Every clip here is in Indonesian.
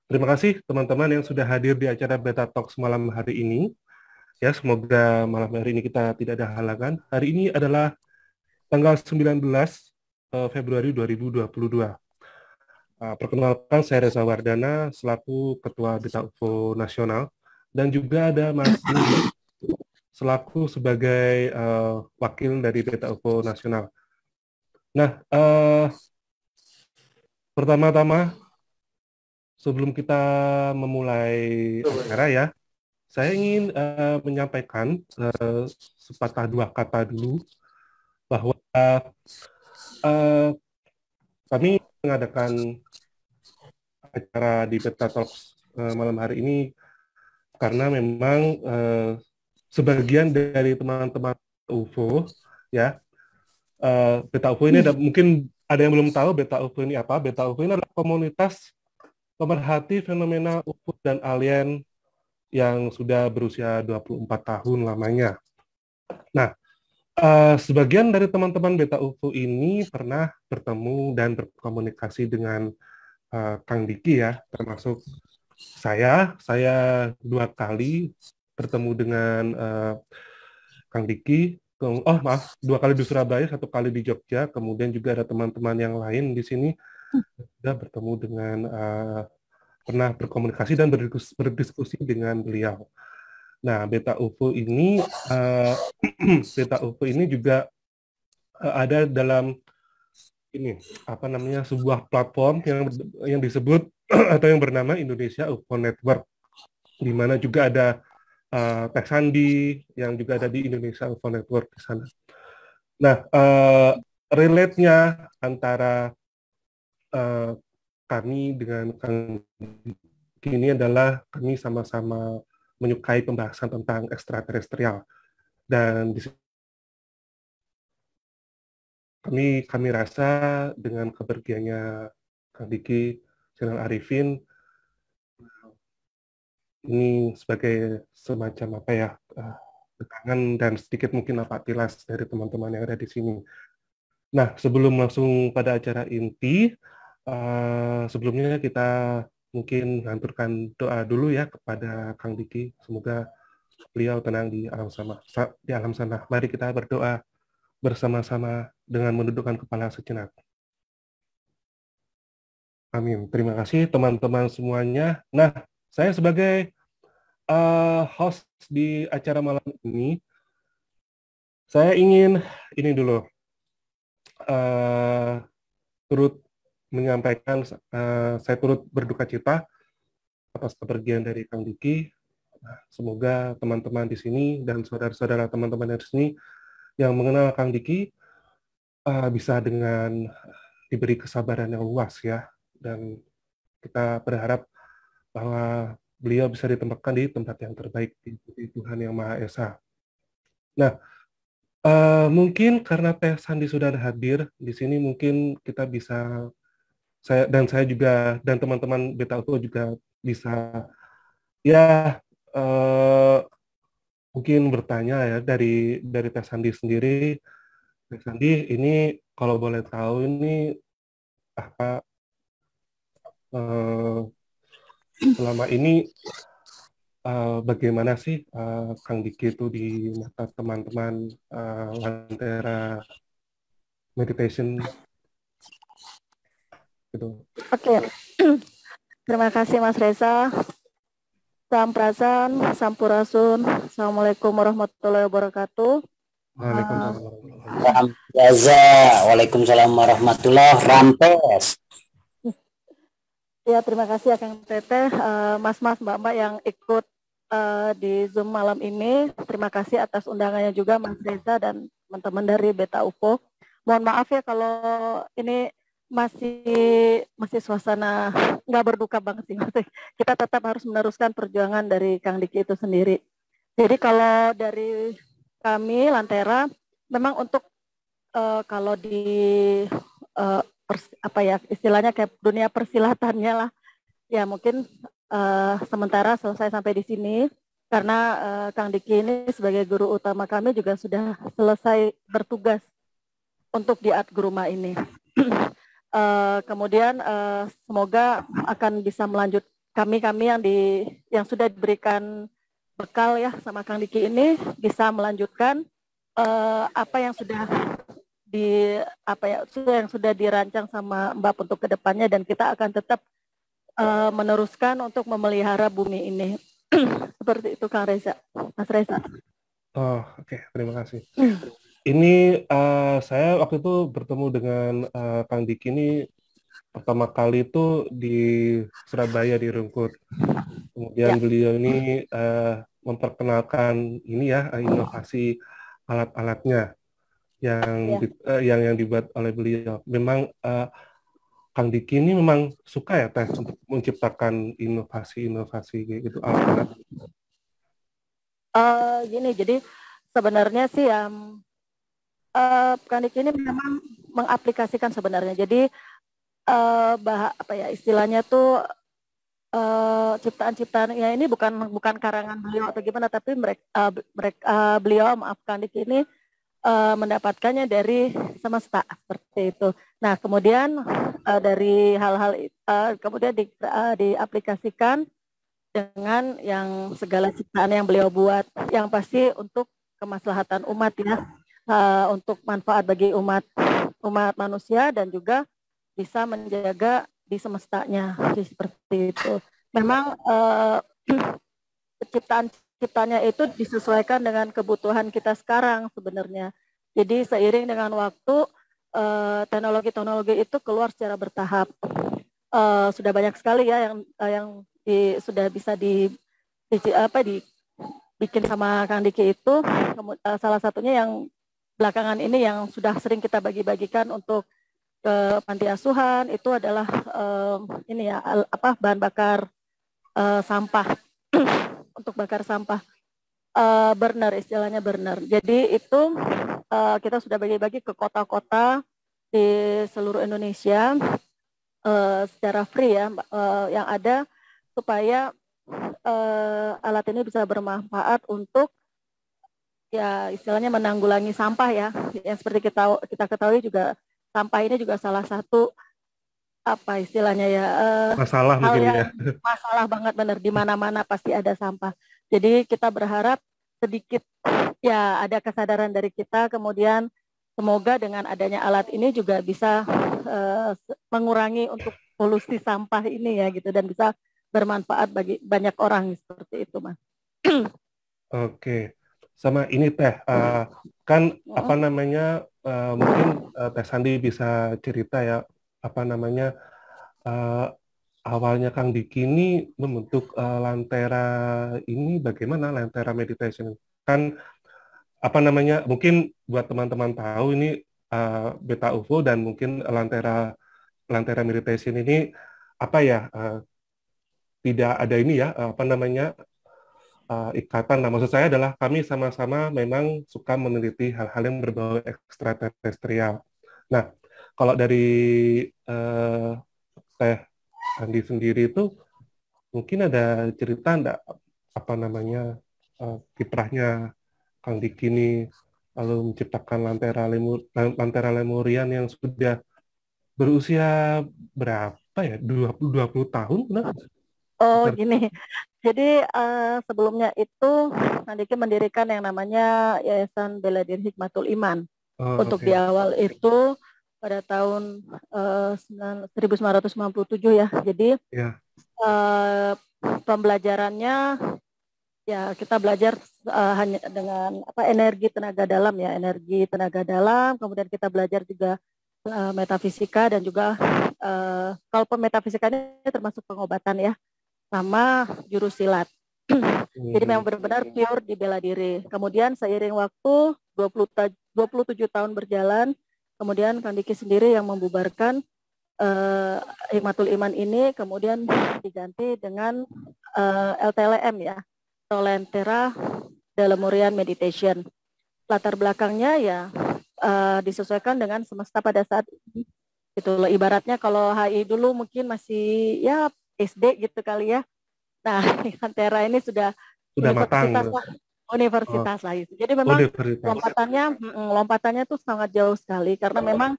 Terima kasih teman-teman yang sudah hadir di acara Beta Talks malam hari ini. Ya, semoga malam hari ini kita tidak ada halangan. Hari ini adalah tanggal 19 Februari 2022. Perkenalkan, saya Reza Wardana selaku Ketua Beta UFO Nasional, dan juga ada Mas Indi selaku sebagai wakil dari Beta UFO Nasional. Nah, pertama-tama sebelum kita memulai acara ya, saya ingin menyampaikan sepatah dua kata dulu bahwa uh, kami mengadakan acara di Beta Talks malam hari ini karena memang sebagian dari teman-teman UFO ya, Beta UFO ini mungkin ada yang belum tahu Beta UFO ini apa. Beta UFO ini adalah komunitas pemerhati fenomena UFO dan alien yang sudah berusia 24 tahun lamanya. Nah, sebagian dari teman-teman Beta UFO ini pernah bertemu dan berkomunikasi dengan Kang Diki ya, termasuk saya 2 kali bertemu dengan Kang Diki. Oh maaf, 2 kali di Surabaya, 1 kali di Jogja. Kemudian juga ada teman-teman yang lain di sini sudah bertemu dengan pernah berkomunikasi dan berdiskusi dengan beliau. Nah, Beta UFO ini Beta UFO ini juga ada dalam ini apa namanya sebuah platform yang disebut atau yang bernama Indonesia UFO Network, di mana juga ada Teh Sandi yang juga ada di Indonesia UFO Network di sana. Nah, relate-nya antara kami dengan Kang ini adalah kami sama-sama menyukai pembahasan tentang ekstraterestrial, dan di kami rasa dengan kepergiannya Kang Diki Zainal Arifin ini sebagai semacam apa ya, tekangan dan sedikit mungkin apatilas dari teman-teman yang ada di sini. Nah, sebelum langsung pada acara inti, sebelumnya kita mungkin mengaturkan doa dulu ya kepada Kang Diki. Semoga beliau tenang di alam sana. Mari kita berdoa bersama-sama dengan menundukkan kepala sejenak. Amin. Terima kasih teman-teman semuanya. Nah, saya sebagai host di acara malam ini, saya ingin ini dulu turut menyampaikan, saya turut berduka cita atas kepergian dari Kang Diki. Semoga teman-teman di sini dan saudara-saudara teman-teman di sini yang mengenal Kang Diki bisa dengan diberi kesabaran yang luas ya, dan kita berharap bahwa beliau bisa ditempatkan di tempat yang terbaik di Tuhan Yang Maha Esa. Nah, mungkin karena Teh Sandi sudah hadir di sini, mungkin kita bisa, saya juga dan teman-teman Beta UFO juga bisa ya mungkin bertanya ya dari Teh Sandi sendiri. Teh Sandi, ini kalau boleh tahu ini apa selama ini bagaimana sih Kang Diki itu di mata teman-teman Lantera Meditation gitu. Oke, terima kasih Mas Reza. Sampurasun, Sampurasun. Assalamualaikum warahmatullahi wabarakatuh. Waalaikumsalam warahmatullahi wabarakatuh. Salam jaza. Waalaikumsalam warahmatullahi wabarakatuh. Ya, terima kasih ya Kang Teteh, Mas-mas, Mbak-mbak yang ikut di Zoom malam ini. Terima kasih atas undangannya juga Mas Reza dan teman-teman dari Beta UFO. Mohon maaf ya kalau ini masih suasana nggak berduka banget sih. Kita tetap harus meneruskan perjuangan dari Kang Diki itu sendiri. Jadi kalau dari kami Lantera, memang untuk kalau di apa ya istilahnya kayak dunia persilatannya lah, ya mungkin sementara selesai sampai di sini karena Kang Diki ini sebagai guru utama kami juga sudah selesai bertugas untuk di Art Guruma ini. Kemudian semoga akan bisa melanjutkan kami yang sudah diberikan bekal ya sama Kang Diki ini bisa melanjutkan apa yang sudah yang sudah dirancang sama Mbak untuk kedepannya, dan kita akan tetap meneruskan untuk memelihara bumi ini. Seperti itu Kang Reza, Mas Reza. Oh, oke. Terima kasih. Ini saya waktu itu bertemu dengan Kang Diki ini pertama kali itu di Surabaya di Rungkut. Kemudian beliau ini memperkenalkan ini ya inovasi alat-alatnya yang dibuat oleh beliau. Memang Kang Diki ini memang suka ya Teh untuk menciptakan inovasi-inovasi gitu alat-alat. Gini, jadi sebenarnya sih Kang Diki ini memang mengaplikasikan sebenarnya. Jadi istilahnya tuh ciptaan-ciptaan ya ini bukan karangan beliau atau gimana, tapi Kang Diki ini mendapatkannya dari semesta seperti itu. Nah, kemudian dari hal-hal kemudian diaplikasikan dengan yang segala ciptaan yang beliau buat, yang pasti untuk kemaslahatan umat ya, untuk manfaat bagi umat manusia dan juga bisa menjaga di semestanya seperti itu. Memang ciptaannya itu disesuaikan dengan kebutuhan kita sekarang sebenarnya. Jadi seiring dengan waktu teknologi itu keluar secara bertahap. Sudah banyak sekali ya yang sudah bisa dibikin sama Kang Diki itu. Salah satunya yang belakangan ini yang sudah sering kita bagi-bagikan untuk ke panti asuhan itu adalah bahan bakar sampah untuk bakar sampah, burner, istilahnya burner. Jadi itu kita sudah bagi-bagi ke kota-kota di seluruh Indonesia secara free ya, yang ada supaya alat ini bisa bermanfaat untuk ya istilahnya menanggulangi sampah ya. Yang seperti kita ketahui juga sampah ini juga salah satu apa istilahnya ya masalah hal mungkin yang ya. Masalah banget, benar, di mana-mana pasti ada sampah. Jadi kita berharap sedikit ya ada kesadaran dari kita, kemudian semoga dengan adanya alat ini juga bisa mengurangi untuk polusi sampah ini ya gitu, dan bisa bermanfaat bagi banyak orang seperti itu, Mas. Oke. Sama ini Teh, kan apa namanya mungkin Teh Sandi bisa cerita ya apa namanya awalnya Kang Diki ini membentuk Lantera ini bagaimana Lantera Meditation? Kan apa namanya mungkin buat teman-teman tahu ini Beta UFO dan mungkin Lantera Meditation ini apa ya tidak ada ini ya apa namanya ikatan. Nah, maksud saya adalah kami sama-sama memang suka meneliti hal-hal yang berbau ekstraterestrial. Nah, kalau dari Teh Andi sendiri itu mungkin ada cerita enggak apa namanya kiprahnya Kang Diki ini lalu menciptakan Lantera Lemurian yang sudah berusia berapa ya? 20 tahun benar? Oh, gini. Jadi sebelumnya itu Kang Diki mendirikan yang namanya Yayasan Bela Diri Hikmatul Iman. Untuk di awal itu pada tahun 1997 ya. Jadi pembelajarannya ya kita belajar hanya dengan energi tenaga dalam, kemudian kita belajar juga metafisika dan juga kalau metafisika ini termasuk pengobatan ya, sama jurus silat. Jadi memang benar-benar pure di bela diri. Kemudian seiring waktu 27 tahun berjalan, kemudian Kang Diki sendiri yang membubarkan Hikmatul Iman ini, kemudian diganti dengan LTLM ya, Lantera Lemurian Meditation. Latar belakangnya ya disesuaikan dengan semesta pada saat ini. Gitu loh, ibaratnya kalau HI dulu mungkin masih ya SD gitu kali ya. Nah, Lantera ini sudah universitas matang. Universitas lah itu. Jadi memang lompatannya tuh sangat jauh sekali karena memang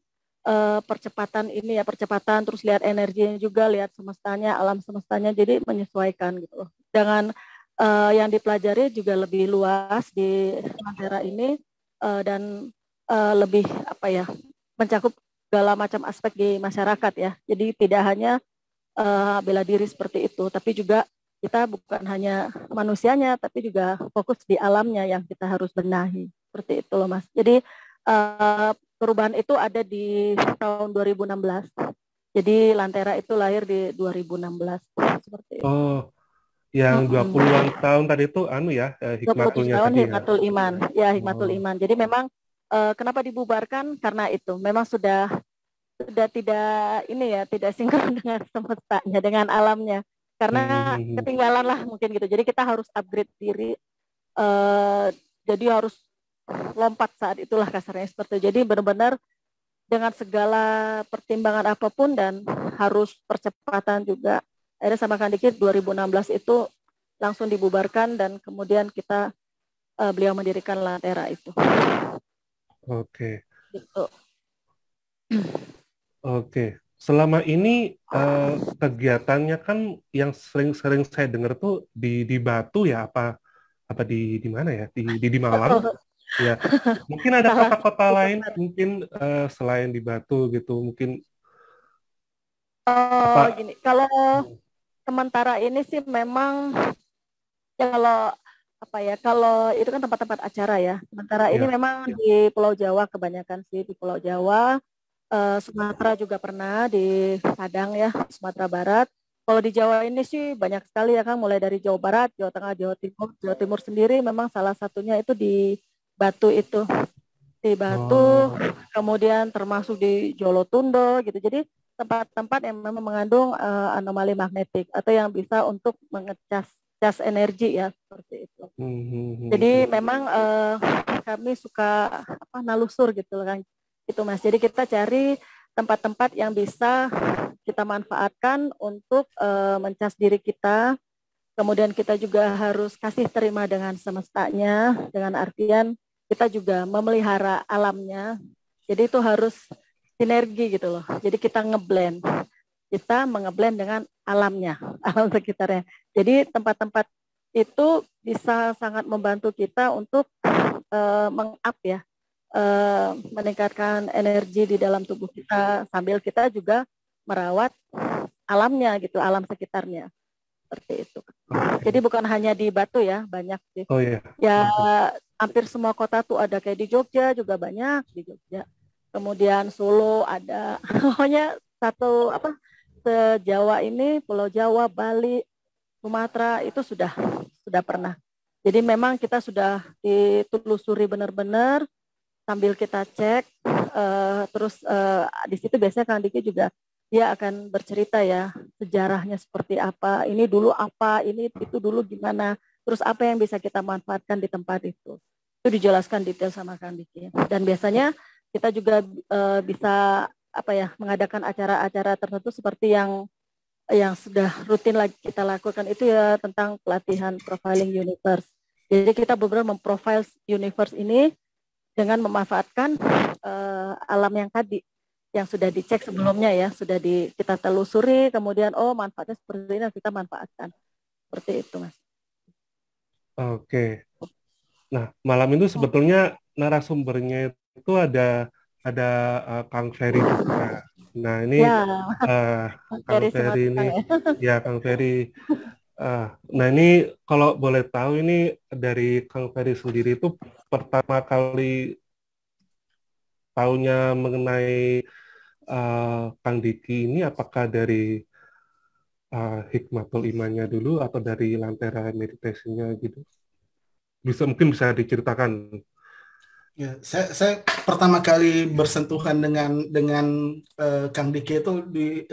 percepatan ini ya, percepatan, terus lihat energinya juga, lihat semestanya, alam semestanya, jadi menyesuaikan gitu loh. Dengan yang dipelajari juga lebih luas di Lantera ini, dan lebih apa ya, mencakup segala macam aspek di masyarakat ya. Jadi tidak hanya bela diri seperti itu, tapi juga kita bukan hanya manusianya, tapi juga fokus di alamnya yang kita harus benahi. Seperti itu loh Mas. Jadi perubahan itu ada di tahun 2016. Jadi Lantera itu lahir di 2016. Seperti itu. Oh, yang 20-an tahun tadi itu Hikmatulnya 27 tahun tadi ya. Hikmatul Iman. Ya, Hikmatul Iman. Jadi memang kenapa dibubarkan? Karena itu memang sudah tidak ini ya, tidak sinkron dengan semestanya, dengan alamnya. Karena ketinggalan lah mungkin gitu. Jadi kita harus upgrade diri. Jadi harus lompat saat itulah kasarnya seperti itu. Jadi benar-benar dengan segala pertimbangan apapun dan harus percepatan juga. Akhirnya sama Kang Diki 2016 itu langsung dibubarkan dan kemudian kita beliau mendirikan Lantera itu. Oke. Gitu. Oke. Selama ini kegiatannya kan yang sering-sering saya dengar tuh di Batu ya, apa di mana ya? Di Malang. Ya, mungkin ada kota-kota lain mungkin selain di Batu gitu, mungkin. Gini, kalau sementara ini sih memang ya kalau itu kan tempat-tempat acara ya. Sementara ini memang di Pulau Jawa kebanyakan sih, di Pulau Jawa, Sumatera juga pernah, di Padang ya, Sumatera Barat. Kalau di Jawa ini sih banyak sekali ya Kang, mulai dari Jawa Barat, Jawa Tengah, Jawa Timur sendiri memang salah satunya itu di Batu itu. Di Batu, kemudian termasuk di Jolotundo gitu. Jadi tempat-tempat yang memang mengandung anomali magnetik atau yang bisa untuk mengecas energi ya, seperti itu. Jadi memang kami suka nalusur gitu kan, itu Mas. Jadi kita cari tempat-tempat yang bisa kita manfaatkan untuk mencas diri kita. Kemudian kita juga harus kasih terima dengan semestanya, dengan artian kita juga memelihara alamnya. Jadi itu harus sinergi gitu loh. Jadi kita ngeblend. Kita mengeblend dengan alamnya, alam sekitarnya. Jadi tempat-tempat itu bisa sangat membantu kita untuk meng-up ya, meningkatkan energi di dalam tubuh kita sambil kita juga merawat alamnya gitu, alam sekitarnya. Seperti itu. Jadi bukan hanya di Batu ya, banyak sih. Oh iya. Ya hampir semua kota tuh ada, kayak di Jogja juga banyak di Jogja. Kemudian Solo ada, pokoknya se-Jawa ini, Pulau Jawa, Bali, Sumatera itu sudah pernah. Jadi memang kita sudah ditelusuri benar-benar sambil kita cek, terus di situ biasanya Kang Diki juga dia akan bercerita ya sejarahnya seperti apa, ini dulu apa, ini itu dulu gimana, terus apa yang bisa kita manfaatkan di tempat itu dijelaskan detail sama Kang Diki. Dan biasanya kita juga bisa mengadakan acara-acara tertentu seperti yang sudah rutin lagi kita lakukan itu ya, tentang pelatihan profiling universe. Jadi kita benar-benar memprofile universe ini dengan memanfaatkan alam yang tadi yang sudah dicek sebelumnya ya, sudah kita telusuri, kemudian manfaatnya seperti ini, kita manfaatkan. Seperti itu Mas. Oke. Nah, malam itu sebetulnya narasumbernya itu ada Kang Ferry juga. Nah, ini Kang Ferry ini ya Kang Ferry. Nah, ini kalau boleh tahu, ini dari Kang Ferry sendiri itu pertama kali tahunya mengenai Kang Diki ini apakah dari Hikmatul Imannya dulu atau dari Lantera meditasinya gitu? Mungkin bisa diceritakan. Ya, saya pertama kali bersentuhan dengan Kang Diki itu di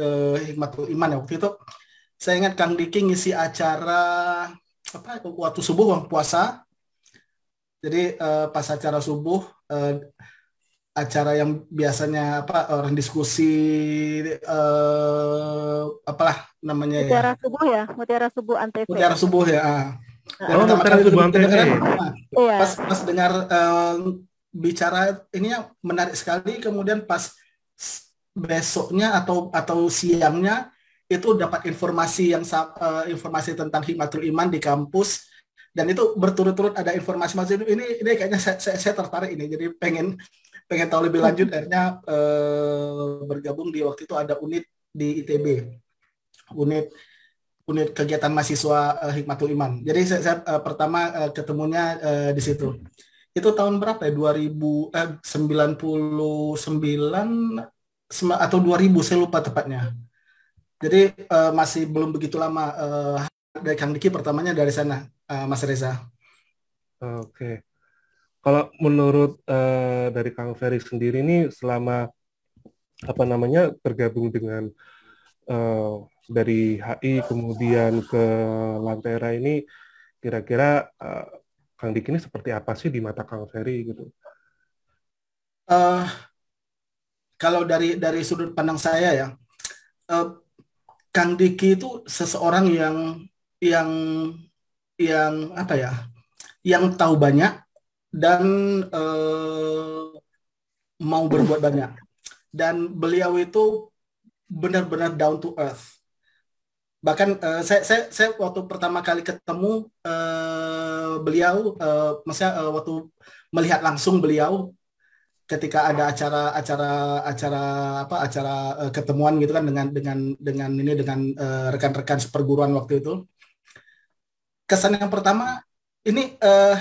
Hikmatul Iman ya. Waktu itu saya ingat Kang Diki ngisi acara waktu subuh puasa. Jadi pas acara subuh, acara yang biasanya orang diskusi apalah namanya Mutiara Subuh ya, Mutiara Subuh Antv. Mutiara Subuh ya. Mutiara Subuh Antv. Pas dengar bicara ini yang menarik sekali, kemudian pas besoknya atau siangnya itu dapat informasi tentang Hikmatul Iman di kampus, dan itu berturut-turut ada informasi. Maksudnya ini kayaknya saya tertarik ini, jadi pengen tahu lebih lanjut. Akhirnya bergabung di waktu itu ada unit di ITB, unit kegiatan mahasiswa Hikmatul Iman. Jadi saya pertama ketemunya di situ. Itu tahun berapa ya? 99 atau 2000, saya lupa tepatnya. Jadi masih belum begitu lama. Dari Kang Diki pertamanya dari sana, Mas Reza. Oke. Kalau menurut dari Kang Ferry sendiri ini selama tergabung dengan dari HI kemudian ke Lantera ini, kira-kira Kang Diki ini seperti apa sih di mata Kang Ferry gitu? Kalau dari sudut pandang saya ya, Kang Diki itu seseorang yang apa ya, yang tahu banyak dan mau berbuat banyak. Dan beliau itu benar-benar down to earth. Bahkan saya waktu pertama kali ketemu beliau, maksudnya waktu melihat langsung beliau ketika ada acara ketemuan gitu kan dengan rekan-rekan seperguruan waktu itu. Kesan yang pertama ini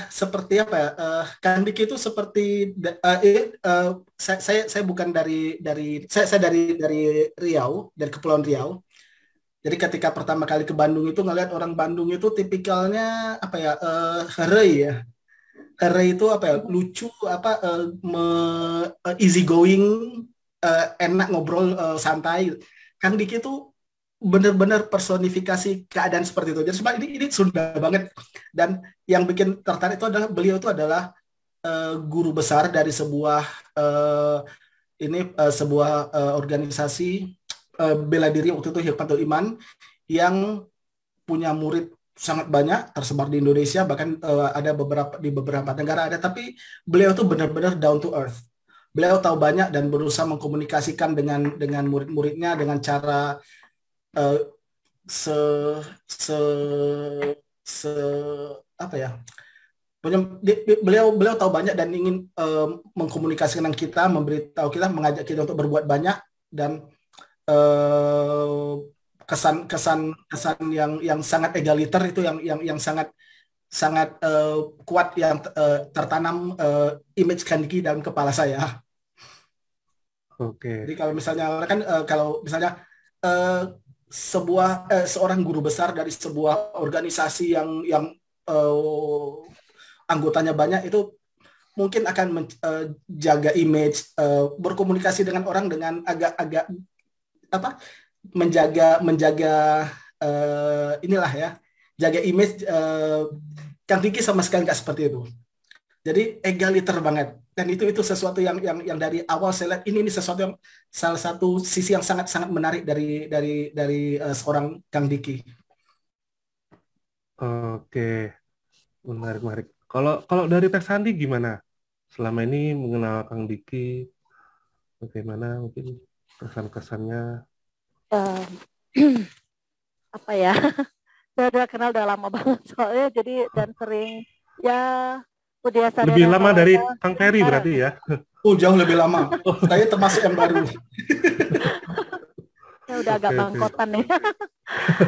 seperti apa ya? Kang Diki itu seperti saya bukan dari saya dari Riau, dari Kepulauan Riau. Jadi ketika pertama kali ke Bandung itu ngeliat orang Bandung itu tipikalnya apa ya, herei ya. Herei itu apa ya, lucu, easy going, enak ngobrol, santai. Kang Diki itu benar-benar personifikasi keadaan seperti itu. Jadi ini Sunda banget. Dan yang bikin tertarik itu adalah beliau itu adalah guru besar dari sebuah organisasi bela diri waktu itu, Hikmatul Iman, yang punya murid sangat banyak tersebar di Indonesia, bahkan ada di beberapa negara ada. Tapi beliau itu benar-benar down to earth. Beliau tahu banyak dan berusaha mengkomunikasikan dengan murid-muridnya dengan cara apa ya? Beliau tahu banyak dan ingin mengkomunikasikan dengan kita, memberitahu kita, mengajak kita untuk berbuat banyak, dan kesan yang sangat egaliter itu yang sangat kuat, yang tertanam image Kang Diki dalam kepala saya. Oke. Jadi kalau misalnya kan kalau misalnya seorang guru besar dari sebuah organisasi yang anggotanya banyak, itu mungkin akan menjaga image, berkomunikasi dengan orang dengan agak menjaga inilah ya, jaga image. Kang Diki sama sekali nggak seperti itu. Jadi egaliter banget, dan itu sesuatu yang dari awal saya lihat ini sesuatu yang salah satu sisi yang sangat menarik dari seorang Kang Diki. Oke, menarik. Kalau dari Teh Sandi gimana? Selama ini mengenal Kang Diki, bagaimana mungkin kesan-kesannya? Apa ya? Saya udah kenal udah lama banget soalnya, jadi dan sering ya biasa. Lebih lama dari Kang Ferry berarti ya? Jauh lebih lama. Saya termasuk yang baru. Saya udah agak bangkotan nih.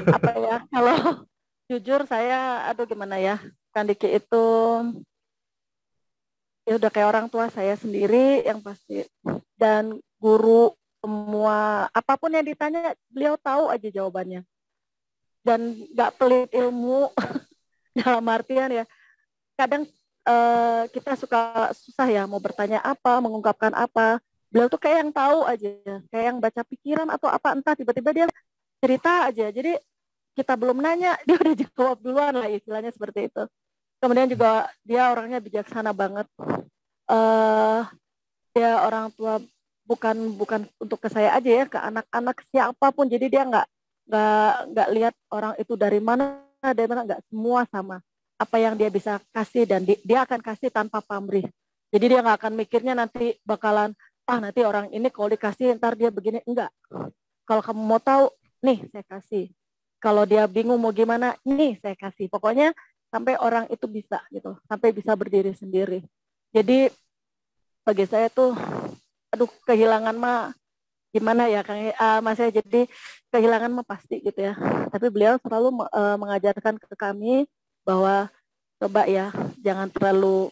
Apa ya? Kalau jujur saya, gimana ya? Kang Diki itu ya udah kayak orang tua saya sendiri yang pasti, dan guru. Semua apapun yang ditanya beliau tahu aja jawabannya, dan nggak pelit ilmu. Dalam artian ya, kadang kita susah ya mau bertanya apa, mengungkapkan apa. Beliau tuh kayak yang tahu aja, kayak yang baca pikiran atau apa, entah tiba-tiba dia cerita aja. Jadi kita belum nanya dia udah jawab duluan lah, istilahnya seperti itu. Kemudian juga dia orangnya bijaksana banget. Dia orang tua, bukan untuk ke saya aja ya, ke anak-anak siapapun. Jadi dia nggak lihat orang itu dari mana, nggak, semua sama. Apa yang dia bisa kasih, dan dia akan kasih tanpa pamrih. Jadi dia nggak akan mikirnya nanti bakalan nanti orang ini kalau dikasih ntar dia begini. Enggak. Kalau kamu mau tahu, nih saya kasih. Kalau dia bingung mau gimana, nih saya kasih. Pokoknya sampai orang itu bisa gitu, sampai bisa berdiri sendiri. Jadi bagi saya tuh, aduh kehilangan mah gimana ya Kang, Mas ya, jadi kehilangan mah pasti gitu ya. Tapi beliau selalu mengajarkan ke kami bahwa coba ya jangan terlalu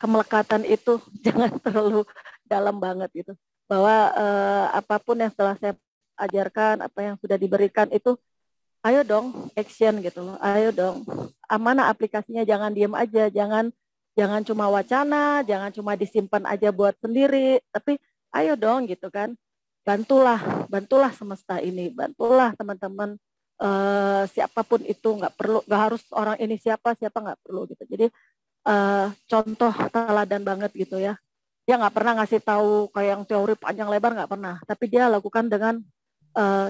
kemelekatan itu jangan terlalu dalam banget gitu. Bahwa apapun yang setelah saya ajarkan, apa yang sudah diberikan itu, ayo dong action gitu loh. Ayo dong. Mana aplikasinya, jangan diem aja, jangan cuma wacana, jangan cuma disimpan aja buat sendiri, tapi ayo dong gitu kan. Bantulah semesta ini, bantulah teman-teman siapapun itu, nggak harus orang ini siapa nggak perlu gitu. Jadi contoh teladan banget gitu ya. Dia nggak pernah ngasih tahu kayak yang teori panjang lebar, nggak pernah. Tapi dia lakukan dengan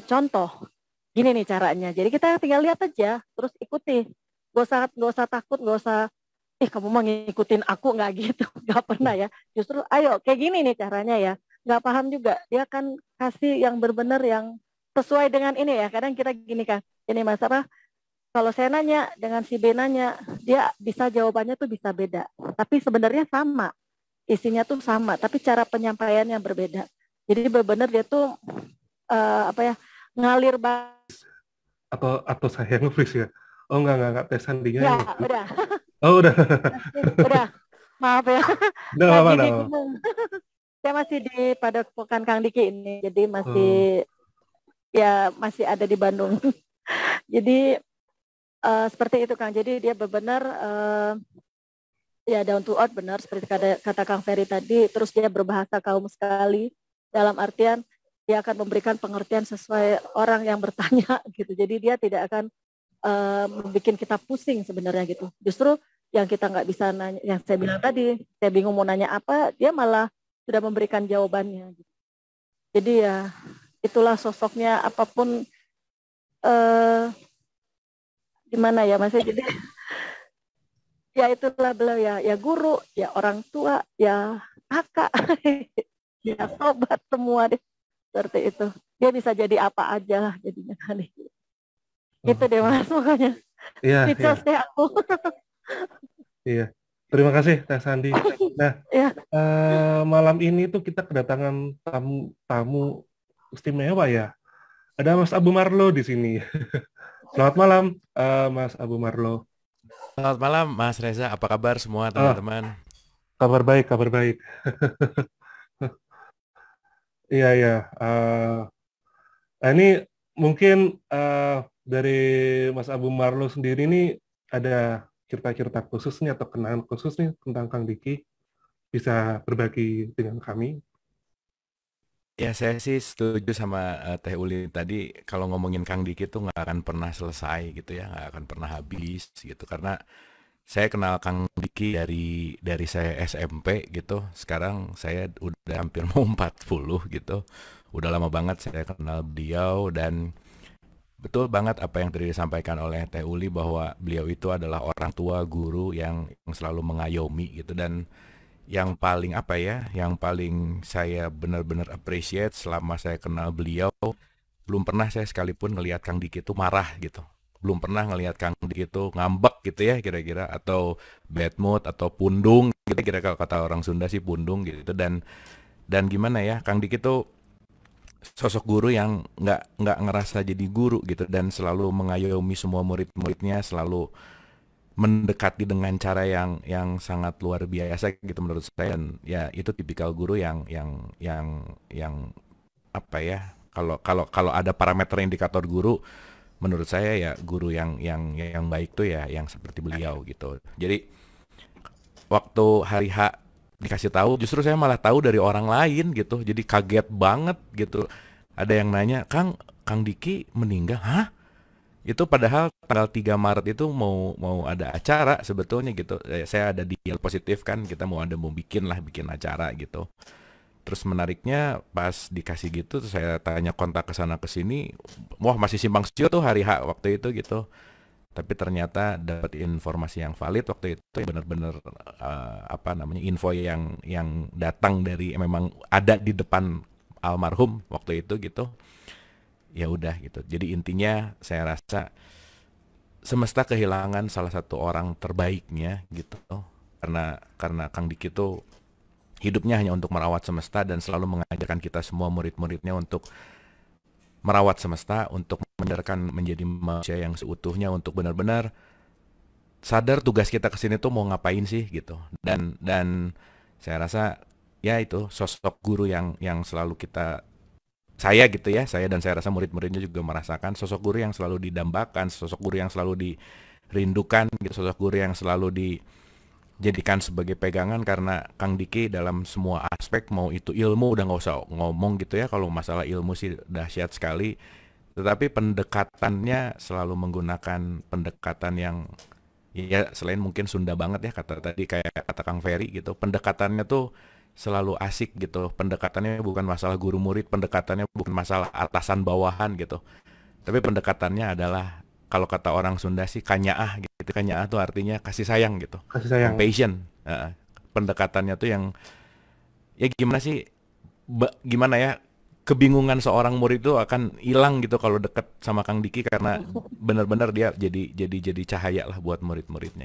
contoh. Gini nih caranya. Jadi kita tinggal lihat aja, terus ikuti. Gak usah takut, gak usah, kamu mau ngikutin aku, nggak gitu. Nggak pernah ya. Justru ayo kayak gini nih caranya ya. Nggak paham juga. Dia akan kasih yang benar-benar yang sesuai dengan ini ya. Kadang kita gini kan. Ini Mas kalau saya nanya dengan si B nanya, dia bisa jawabannya tuh bisa beda. Tapi sebenarnya sama. Isinya tuh sama, tapi cara penyampaiannya berbeda. Jadi benar-benar dia tuh ngalir banget. Atau saya nge-freeze ya? Oh enggak, tes sandinya. Ya, udah. Oh udah. Udah, maaf ya. Udah apa? Saya masih di Padepokan Kang Diki ini, jadi masih ada di Bandung. Jadi seperti itu Kang. Jadi dia benar down to earth, benar seperti kata Kang Ferry tadi. Terus dia berbahasa kaum sekali, dalam artian dia akan memberikan pengertian sesuai orang yang bertanya gitu. Jadi dia tidak akan membuat kita pusing sebenarnya gitu. Justru yang kita nggak bisa nanya, yang saya bilang tadi, saya bingung mau nanya apa, dia malah sudah memberikan jawabannya gitu. Jadi ya itulah sosoknya, apapun gimana ya Mas, jadi ya itulah beliau ya guru, ya orang tua, ya kakak, ya sobat, semua deh seperti itu. Dia bisa jadi apa aja lah jadinya kali. Itu deh Mas, makanya speechless deh aku. Iya, terima kasih Teh Sandi. Nah, malam ini tuh kita kedatangan tamu istimewa ya. Ada Mas Abu Marlo di sini. Selamat malam, Mas Abu Marlo. Selamat malam, Mas Reza. Apa kabar semua teman-teman? Kabar baik. Iya. Ini mungkin dari Mas Abu Marlo sendiri ini ada cerita-cerita khusus nih atau kenangan khusus nih tentang Kang Diki, bisa berbagi dengan kami? Ya, saya sih setuju sama Teh Uli tadi. Kalau ngomongin Kang Diki tuh nggak akan pernah selesai gitu ya, nggak akan pernah habis gitu. Karena saya kenal Kang Diki dari saya SMP gitu. Sekarang saya udah hampir mau 40 gitu. Udah lama banget saya kenal beliau, dan betul banget apa yang tadi disampaikan oleh Teh Uli bahwa beliau itu adalah orang tua, guru yang selalu mengayomi gitu. Dan yang paling saya benar-benar appreciate selama saya kenal beliau, belum pernah saya sekalipun ngelihat Kang Diki itu marah gitu. Belum pernah ngelihat Kang Diki itu ngambek gitu ya kira-kira, atau bad mood atau pundung gitu, kira kalau kata orang Sunda sih pundung gitu. Dan gimana ya, Kang Diki itu sosok guru yang nggak ngerasa jadi guru gitu, dan selalu mengayomi semua murid-muridnya, selalu mendekati dengan cara yang sangat luar biasa gitu menurut saya. Dan ya itu tipikal guru yang apa ya, kalau ada parameter indikator guru, menurut saya ya guru yang baik tuh ya yang seperti beliau gitu. Jadi waktu hari H dikasih tahu, justru saya malah tahu dari orang lain gitu. Jadi kaget banget gitu. Ada yang nanya, Kang Diki meninggal? Hah? Itu padahal tanggal 3 Maret itu mau ada acara sebetulnya gitu. Saya ada di Positif kan, kita mau bikin acara gitu. Terus menariknya pas dikasih gitu, terus saya tanya kontak ke sana ke sini, wah masih simpang siur tuh hari H waktu itu gitu. tapi ternyata dapat informasi yang valid waktu itu, benar-benar info yang datang dari memang ada di depan almarhum waktu itu gitu. Ya udah gitu. Jadi intinya saya rasa semesta kehilangan salah satu orang terbaiknya gitu. Karena Kang Diki itu hidupnya hanya untuk merawat semesta dan selalu mengajarkan kita semua murid-muridnya untuk merawat semesta, untuk menjadi manusia yang seutuhnya, untuk benar-benar sadar tugas kita kesini tuh mau ngapain sih gitu. Dan saya rasa ya itu sosok guru yang selalu saya dan saya rasa murid-muridnya juga merasakan sosok guru yang selalu didambakan, sosok guru yang selalu dirindukan gitu, sosok guru yang selalu dijadikan sebagai pegangan, karena Kang Diki dalam semua aspek, mau itu ilmu udah nggak usah ngomong gitu ya, kalau masalah ilmu sih dahsyat sekali, tetapi pendekatannya selalu menggunakan pendekatan yang ya selain mungkin Sunda banget ya, kayak kata Kang Ferry gitu, pendekatannya tuh selalu asik gitu. Pendekatannya bukan masalah guru murid, pendekatannya bukan masalah atasan bawahan gitu. Tapi pendekatannya adalah, kalau kata orang Sunda sih kanyaah gitu. Kanyaah tuh artinya kasih sayang gitu. Kasih sayang. Compassion. Pendekatannya tuh yang ya gimana ya, kebingungan seorang murid itu akan hilang gitu kalau dekat sama Kang Diki, karena benar-benar dia jadi cahaya lah buat murid-muridnya.